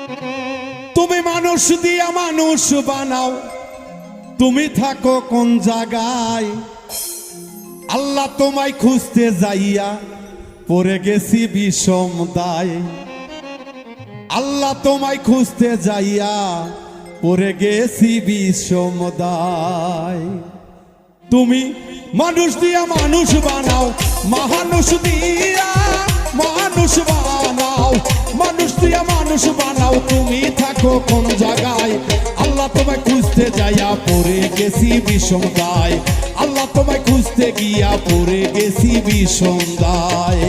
তুমি মানুষ দিয়া মানুষ বানাও, তুমি থাকো কোন জায়গায়? আল্লাহ তোমায় খুঁজতে যাইয়া পড়ে গেছি বিষম দায়। আল্লাহ তোমায় খুঁজতে যাইয়া পড়ে গেছি বিষম দায়। তুমি মানুষ দিয়া মানুষ বানাও, মানুষ দিয়া মানুষ বানাও, মানুষ দিয়া মানুষ বানাও, তুমি থাকো কোন জায়গায়? আল্লাহ তোমায় খুঁজতে যাইয়া পড়ে গেছি বিষম দায়। আল্লাহ তোমায় খুঁজতে গিয়া পড়ে গেছি বিষম দায়।